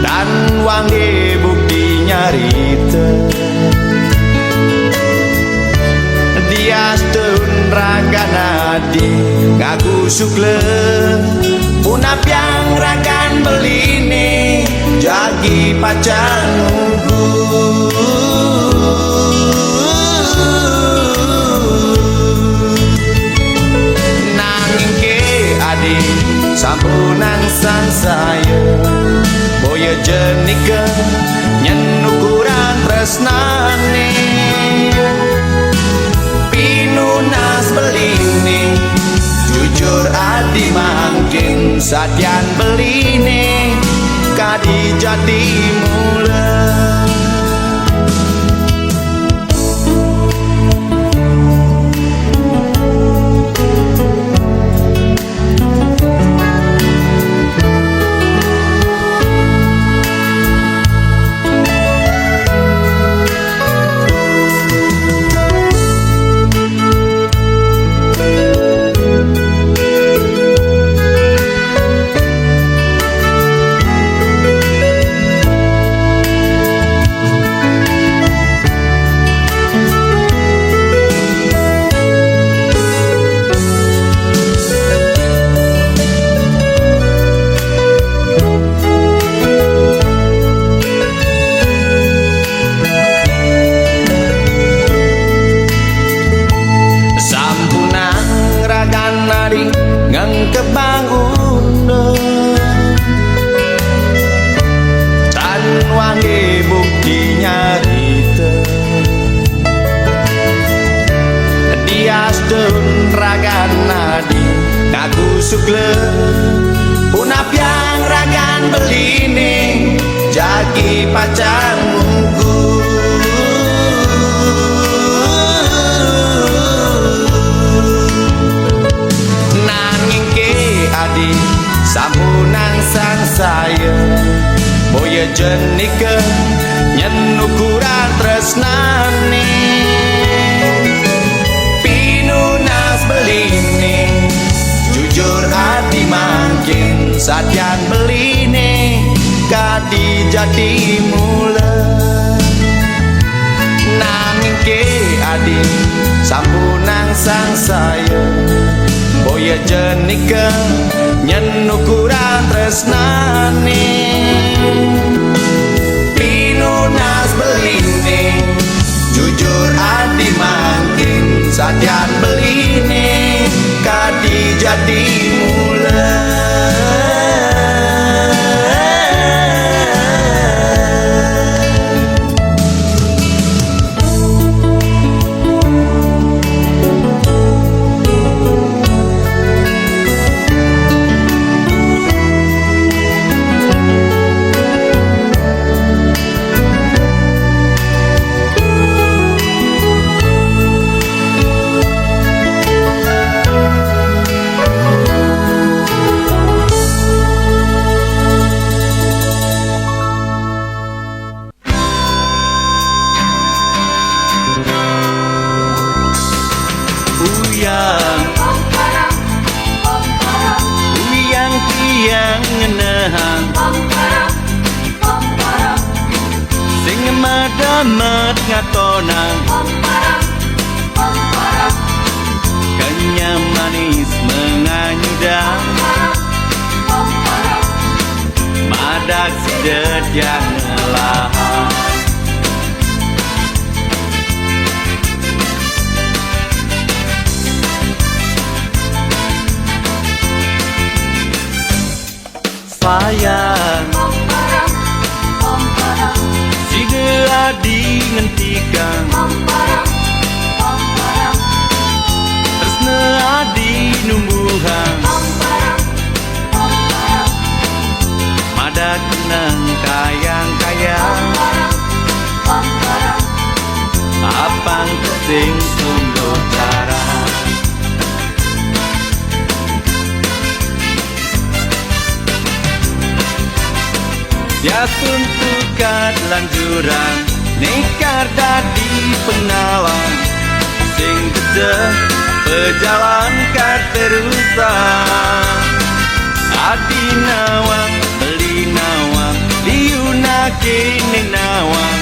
dan wangi bukti nyarita dia stun ragan nadi ngaku sukle punap yang ragan belini jagi pacan nunggu sampunang san saya boya jenika nyen ukuran tresnane pinunas belini jujur adi mangkin satyan belini kadi jati mula. ragan nadi ngaku sukle punap yang ragan beline jagi pacangku nanging ke adi sampunang sang saya boya jenike nyen ukuran tresnane pinunas beline jujur hati makin sadyan beline kadi jati mula nanging ke adi sampunang sang saya boya jenike nyen ukuran tresnane pinunas beline jujur hati makin sadyan beline kadi jati mula uyang tiang ngenehang sing madamet ngatonang kenyam manis menganyudang madak sidet yang ngelahan sayang si adi ngentikan tresna adi numbuhan madak nang kayang-kayang apang sing sungguh cara ya tuntukan lanjuran nekar dadi pengawan sing gede pejalan karterusan adi nawang beli nawang liunake ning nawang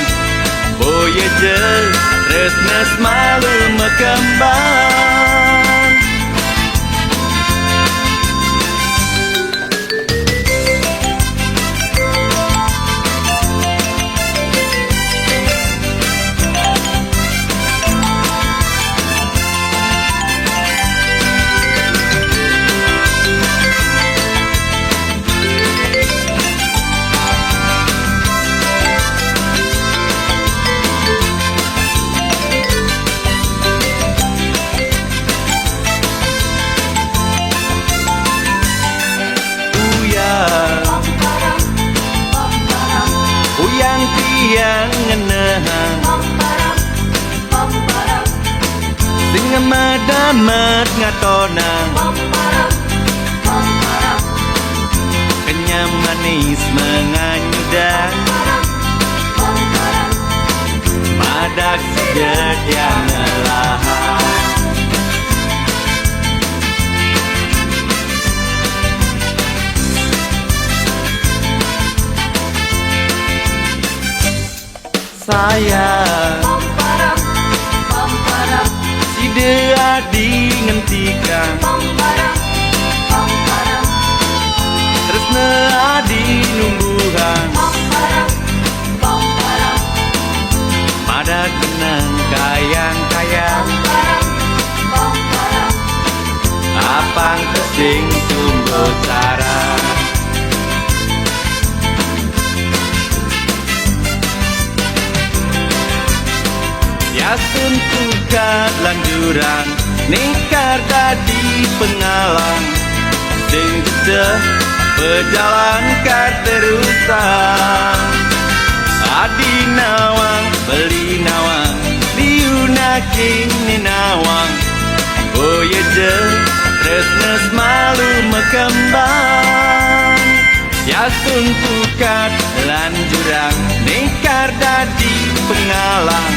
boye je resnes malu mekembang uyang tiang ngenehang sing madamet ngatonang kenyam manis menganyudang madak sidet yang ngelahan sayang si adi ngentikan tresna adi numbuhan madak benang kayang-kayang apang kesing sungguh cara ya tuntukan lanjuran Nekar dadi pengalang sing dedeh berjalan kar terusan. Adi nawang beli nawang liuna kini nawang boye je tresnes malu mekembang. Ya tuntukat lan jurang nekar dadi pengalang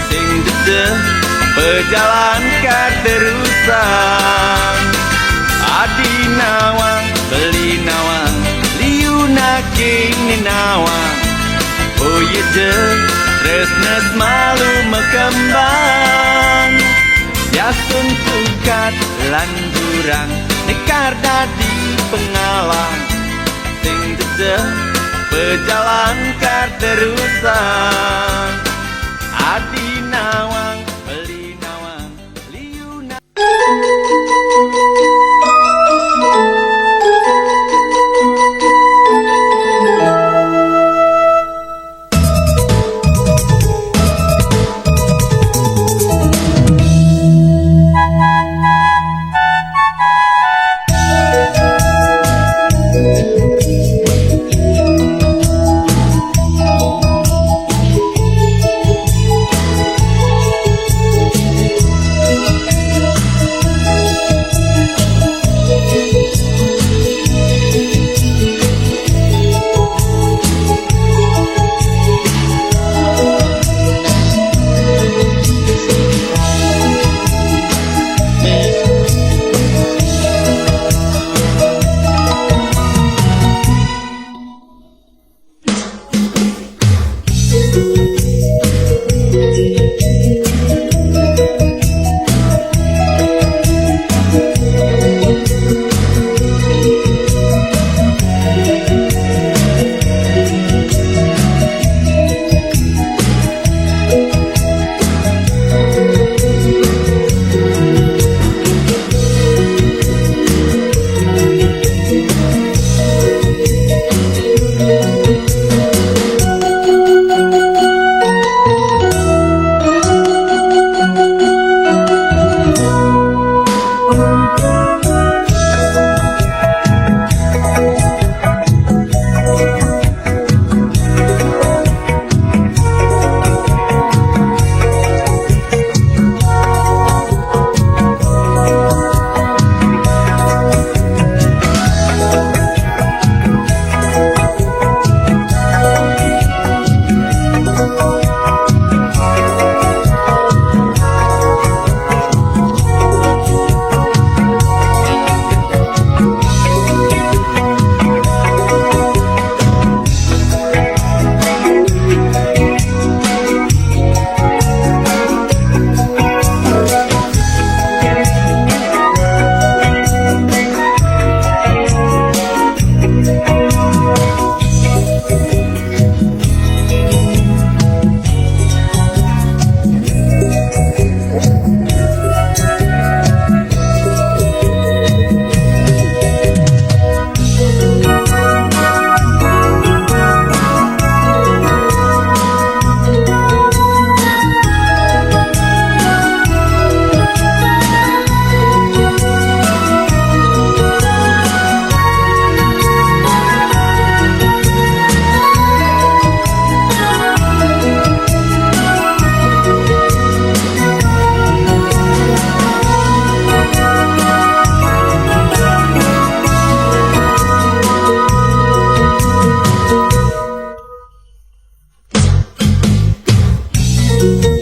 sing dedeh berjalan kar terusan. Adi nawang beli nawang liuna kini nawang boye je tresnes malu mekembang. Ya tuntukat lan jurang nekar dadi pengalang sing dedeh berjalan kar terusan. Adi nawang beli nawang liuna. Thank you.